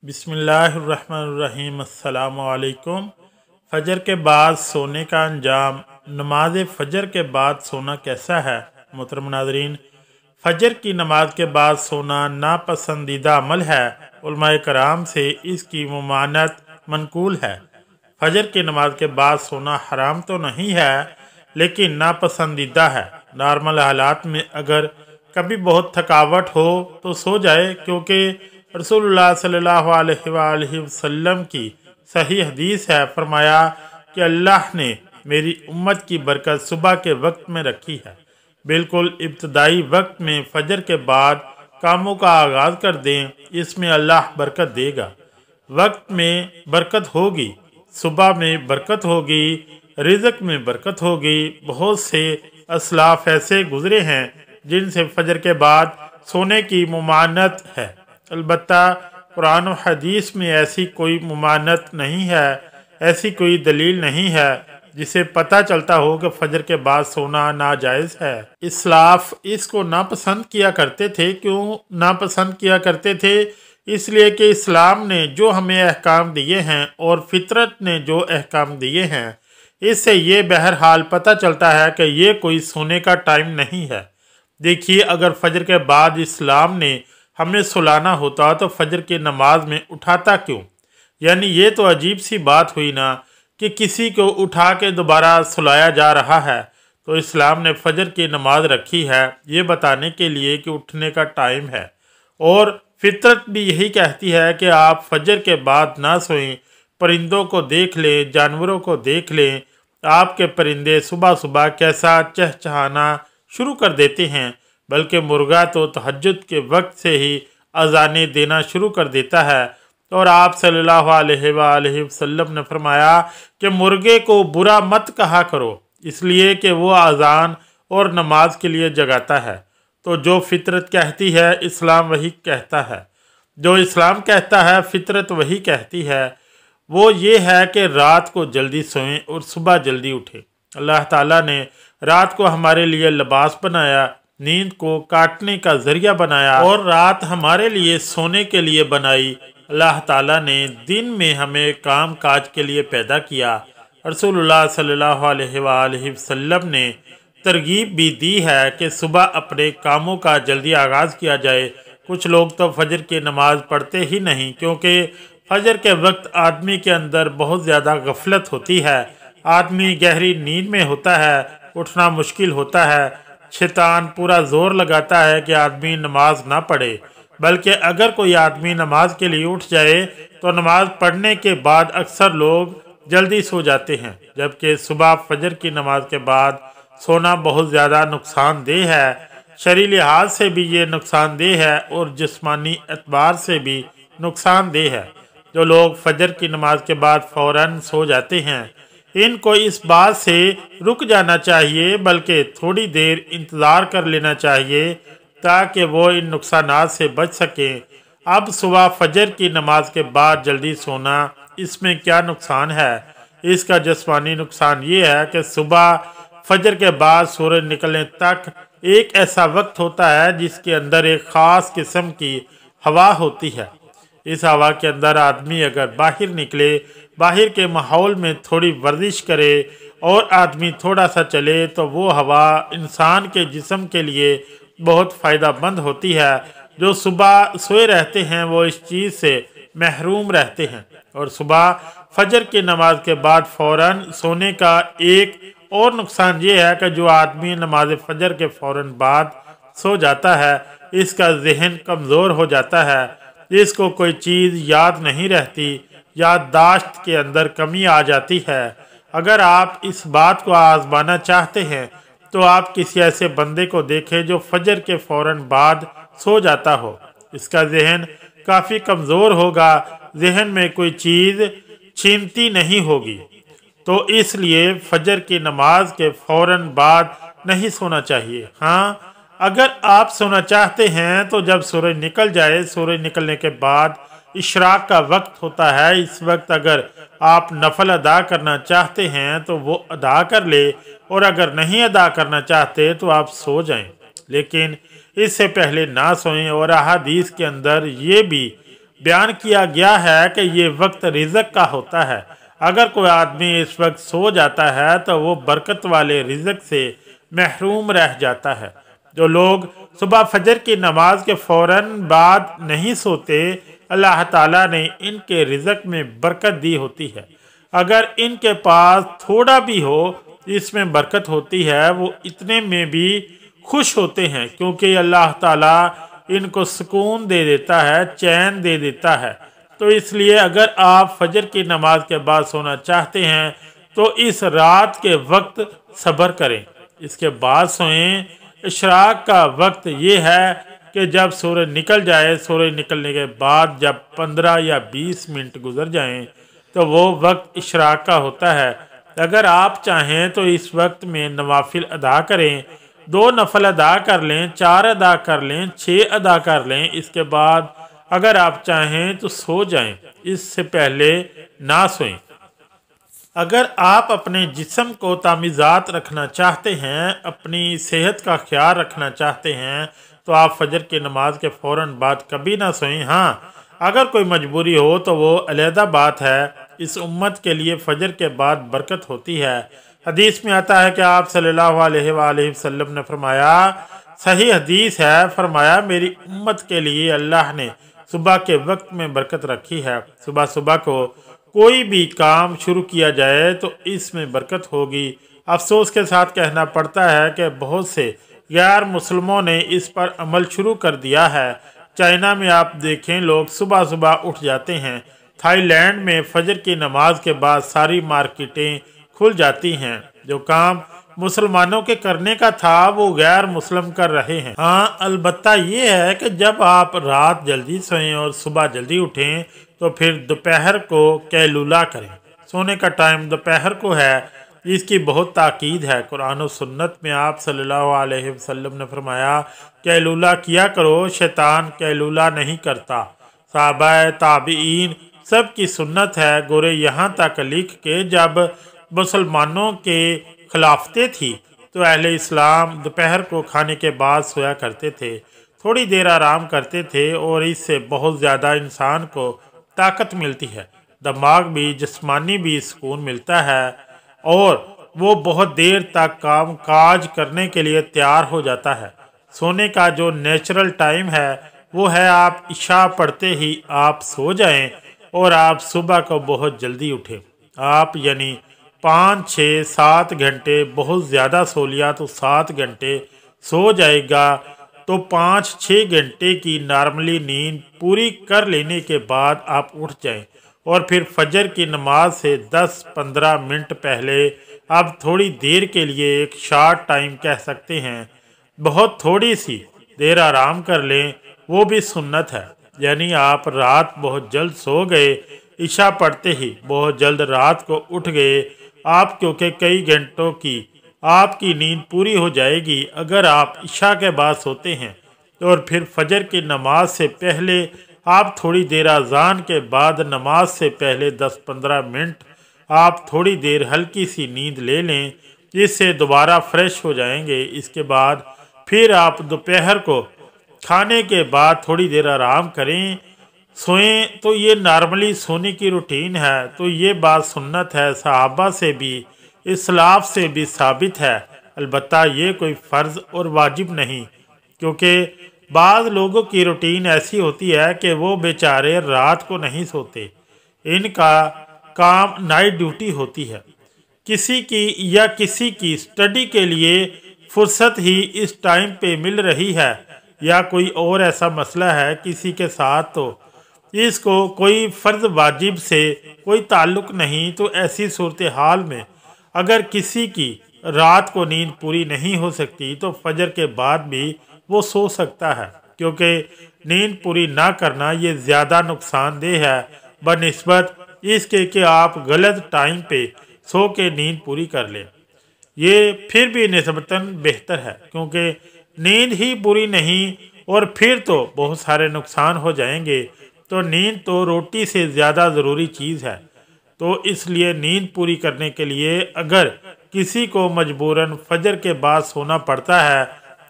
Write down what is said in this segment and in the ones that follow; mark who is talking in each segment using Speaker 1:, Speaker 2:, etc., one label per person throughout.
Speaker 1: बिस्मिल्लाहिर्रहमानिर्रहीम। अस्सलामुअलैकुम। फ़जर के बाद सोने का अंजाम। नमाज फ़जर के बाद सोना कैसा है? मोहतरम नाज़रीन, फ़जर की नमाज के बाद सोना नापसंदीदा अमल है। उलमाए कराम से इसकी ममानत मनकूल है। फ़जर की नमाज के बाद सोना हराम तो नहीं है, लेकिन नापसंदीदा है। नॉर्मल हालात में अगर कभी बहुत थकावट हो तो सो जाए, क्योंकि रसूलुल्लाह सल्लल्लाहु अलैहि वसल्लम की सही हदीस है, फरमाया कि अल्लाह ने मेरी उम्मत की बरकत सुबह के वक्त में रखी है। बिल्कुल इब्तदाई वक्त में फ़जर के बाद कामों का आगाज़ कर दें, इसमें अल्लाह बरकत देगा। वक्त में बरकत होगी, सुबह में बरकत होगी, रिज़्क में बरकत होगी। बहुत से असलाफ ऐसे गुजरे हैं जिनसे फ़जर के बाद सोने की मुमानत है। अलबत्ता कुरान और हदीस में ऐसी कोई मुमानत नहीं है, ऐसी कोई दलील नहीं है जिसे पता चलता हो कि फ़जर के बाद सोना नाजायज़ है। इस्लाफ इसको नापसंद किया करते थे। क्यों नापसंद किया करते थे? इसलिए कि इस्लाम ने जो हमें अहकाम दिए हैं और फितरत ने जो अहकाम दिए हैं, इससे ये बहरहाल पता चलता है कि ये कोई सोने का टाइम नहीं है। देखिए, अगर फ़जर के बाद इस्लाम ने हमें सुलाना होता तो फ़जर की नमाज में उठाता क्यों? यानी ये तो अजीब सी बात हुई ना कि किसी को उठा के दोबारा सुलाया जा रहा है। तो इस्लाम ने फ़जर की नमाज रखी है ये बताने के लिए कि उठने का टाइम है, और फितरत भी यही कहती है कि आप फ़जर के बाद ना सोएं। परिंदों को देख लें, जानवरों को देख लें, आपके परिंदे सुबह सुबह कैसा चहचहाना शुरू कर देते हैं, बल्कि मुर्गा तो तहज्जुद के वक्त से ही अज़ाने देना शुरू कर देता है। और आप सल्लल्लाहु अलैहि वसल्लम ने फरमाया कि मुर्गे को बुरा मत कहा करो, इसलिए कि वो अज़ान और नमाज के लिए जगाता है। तो जो फितरत कहती है इस्लाम वही कहता है, जो इस्लाम कहता है फितरत वही कहती है। वो ये है कि रात को जल्दी सोएं और सुबह जल्दी उठें। अल्लाह ताला ने रात को हमारे लिए लिबास बनाया, नींद को काटने का जरिया बनाया, और रात हमारे लिए सोने के लिए बनाई। अल्लाह ताला ने दिन में हमें काम काज के लिए पैदा किया। रसूलुल्लाह सल्लल्लाहु अलैहि वसल्लम ने तरगीब भी दी है कि सुबह अपने कामों का जल्दी आगाज़ किया जाए। कुछ लोग तो फ़जर की नमाज़ पढ़ते ही नहीं, क्योंकि फ़जर के वक्त आदमी के अंदर बहुत ज़्यादा गफलत होती है। आदमी गहरी नींद में होता है, उठना मुश्किल होता है। शैतान पूरा जोर लगाता है कि आदमी नमाज ना पढ़े, बल्कि अगर कोई आदमी नमाज के लिए उठ जाए तो नमाज पढ़ने के बाद अक्सर लोग जल्दी सो जाते हैं, जबकि सुबह फ़जर की नमाज के बाद सोना बहुत ज़्यादा नुकसानदेह है। शरई लिहाज से भी ये नुकसानदेह है और जिस्मानी एतबार से भी नुकसानदेह है। जो लोग फ़जर की नमाज के बाद फ़ौरन सो जाते हैं, इनको इस बात से रुक जाना चाहिए, बल्कि थोड़ी देर इंतज़ार कर लेना चाहिए ताकि वो इन नुकसानात से बच सकें। अब सुबह फ़जर की नमाज के बाद जल्दी सोना, इसमें क्या नुकसान है? इसका जिस्मानी नुकसान ये है कि सुबह फ़जर के बाद सूरज निकलने तक एक ऐसा वक्त होता है जिसके अंदर एक ख़ास किस्म की हवा होती है। इस हवा के अंदर आदमी अगर बाहर निकले, बाहर के माहौल में थोड़ी वर्जिश करे और आदमी थोड़ा सा चले, तो वो हवा इंसान के जिस्म के लिए बहुत फ़ायदेमंद होती है। जो सुबह सोए रहते हैं वो इस चीज़ से महरूम रहते हैं। और सुबह फ़जर की नमाज के बाद फ़ौरन सोने का एक और नुकसान ये है कि जो आदमी नमाज फ़जर के फ़ौरन बाद सो जाता है, इसका जहन कमज़ोर हो जाता है, इसको कोई चीज़ याद नहीं रहती, याददाश्त के अंदर कमी आ जाती है। अगर आप इस बात को आजमाना चाहते हैं तो आप किसी ऐसे बंदे को देखें जो फ़जर के फ़ौरन बाद सो जाता हो। इसका जहन काफ़ी कमज़ोर होगा, जहन में कोई चीज़ छीनती नहीं होगी। तो इसलिए फ़जर की नमाज के फ़ौरन बाद नहीं सोना चाहिए। हाँ, अगर आप सोना चाहते हैं तो जब सूरज निकल जाए, सूरज निकलने के बाद इशराक का वक्त होता है, इस वक्त अगर आप नफल अदा करना चाहते हैं तो वो अदा कर ले, और अगर नहीं अदा करना चाहते तो आप सो जाएं, लेकिन इससे पहले ना सोएं। और अहादीस के अंदर ये भी बयान किया गया है कि ये वक्त रिज़्क का होता है। अगर कोई आदमी इस वक्त सो जाता है तो वो बरकत वाले रिज़्क से महरूम रह जाता है। जो लोग सुबह फजर की नमाज के फ़ौरन बाद नहीं सोते, अल्लाह ताला ने इनके रिज़्क में बरकत दी होती है। अगर इनके पास थोड़ा भी हो इसमें बरकत होती है, वो इतने में भी खुश होते हैं, क्योंकि अल्लाह ताला इनको सुकून दे देता है, चैन दे देता है। तो इसलिए अगर आप फजर की नमाज के बाद सोना चाहते हैं तो इस रात के वक्त सब्र करें, इसके बाद सोएं। इशराक का वक्त ये है कि जब सूरज निकल जाए, सूरज निकलने के बाद जब 15 या 20 मिनट गुजर जाएं तो वो वक्त इशराक का होता है। अगर आप चाहें तो इस वक्त में नवाफिल अदा करें, 2 नफल अदा कर लें, 4 अदा कर लें, 6 अदा कर लें। इसके बाद अगर आप चाहें तो सो जाएं, इससे पहले ना सोएं। अगर आप अपने जिस्म को तामीज़ात रखना चाहते हैं, अपनी सेहत का ख्याल रखना चाहते हैं, तो आप फजर की नमाज के फ़ौरन बाद कभी ना सोएं। हाँ, अगर कोई मजबूरी हो तो वो अलहदा बात है। इस उम्मत के लिए फजर के बाद बरकत होती है। हदीस में आता है कि आप सल्लल्लाहु अलैहि वसल्लम ने फरमाया, सही हदीस है, फरमाया मेरी उम्मत के लिए अल्लाह ने सुबह के वक्त में बरकत रखी है। सुबह सुबह को कोई भी काम शुरू किया जाए तो इसमें बरकत होगी। अफसोस के साथ कहना पड़ता है कि बहुत से गैर मुसलमानों ने इस पर अमल शुरू कर दिया है। चाइना में आप देखें, लोग सुबह सुबह उठ जाते हैं। थाईलैंड में फजर की नमाज के बाद सारी मार्केटें खुल जाती हैं। जो काम मुसलमानों के करने का था वो गैर मुस्लिम कर रहे हैं। हाँ, अलबत्ता ये है कि जब आप रात जल्दी सोएं और सुबह जल्दी उठें तो फिर दोपहर को कैलूला करें। सोने का टाइम दोपहर को है, इसकी बहुत ताकीद है। कुरान और सुन्नत में आप सल्लल्लाहु अलैहि वसल्लम ने फरमाया, कैलूला किया करो, शैतान कैलूला नहीं करता। सहाबा ताबीईन सब की सुन्नत है। गोरे यहाँ तक लिख के जब मुसलमानों के खिलाफतें थी तो अहले इस्लाम दोपहर को खाने के बाद सोया करते थे, थोड़ी देर आराम करते थे और इससे बहुत ज़्यादा इंसान को ताकत मिलती है, दिमाग भी जिस्मानी भी सुकून मिलता है और वो बहुत देर तक काम काज करने के लिए तैयार हो जाता है। सोने का जो नेचुरल टाइम है वो है आप इशा पढ़ते ही आप सो जाएं और आप सुबह को बहुत जल्दी उठें। आप यानी 5, 6, 7 घंटे बहुत ज़्यादा सो लिया तो 7 घंटे सो जाएगा, तो 5-6 घंटे की नॉर्मली नींद पूरी कर लेने के बाद आप उठ जाएं और फिर फजर की नमाज से 10-15 मिनट पहले आप थोड़ी देर के लिए एक शॉर्ट टाइम कह सकते हैं, बहुत थोड़ी सी देर आराम कर लें, वो भी सुन्नत है। यानी आप रात बहुत जल्द सो गए, इशा पढ़ते ही बहुत जल्द रात को उठ गए आप, क्योंकि कई घंटों की आपकी नींद पूरी हो जाएगी अगर आप इशा के बाद सोते हैं। और फिर फजर की नमाज से पहले आप थोड़ी देर, अजान के बाद नमाज से पहले 10-15 मिनट आप थोड़ी देर हल्की सी नींद ले लें, इससे दोबारा फ्रेश हो जाएंगे। इसके बाद फिर आप दोपहर को खाने के बाद थोड़ी देर आराम करें, सोएं। तो ये नॉर्मली सोने की रूटीन है। तो ये बात सुन्नत है, सहाबा से भी इस्लाफ से भी साबित है। अलबत्ता ये कोई फ़र्ज़ और वाजिब नहीं, क्योंकि बाज़ लोगों की रूटीन ऐसी होती है कि वो बेचारे रात को नहीं सोते, इनका काम नाइट ड्यूटी होती है। किसी की स्टडी के लिए फुर्सत ही इस टाइम पे मिल रही है या कोई और ऐसा मसला है किसी के साथ, तो इसको कोई फ़र्ज़ वाजिब से कोई ताल्लुक़ नहीं। तो ऐसी सूरत हाल में अगर किसी की रात को नींद पूरी नहीं हो सकती तो फजर के बाद भी वो सो सकता है, क्योंकि नींद पूरी ना करना ये ज़्यादा नुकसानदेह है बनिस्बत इसके कि आप गलत टाइम पे सो के नींद पूरी कर लें। ये फिर भी निस्बतन बेहतर है, क्योंकि नींद ही पूरी नहीं और फिर तो बहुत सारे नुकसान हो जाएंगे। तो नींद तो रोटी से ज़्यादा ज़रूरी चीज़ है। तो इसलिए नींद पूरी करने के लिए अगर किसी को मजबूरन फजर के बाद सोना पड़ता है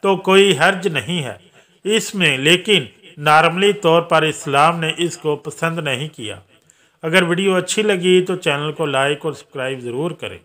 Speaker 1: तो कोई हर्ज नहीं है इसमें, लेकिन नॉर्मली तौर पर इस्लाम ने इसको पसंद नहीं किया। अगर वीडियो अच्छी लगी तो चैनल को लाइक और सब्सक्राइब ज़रूर करें।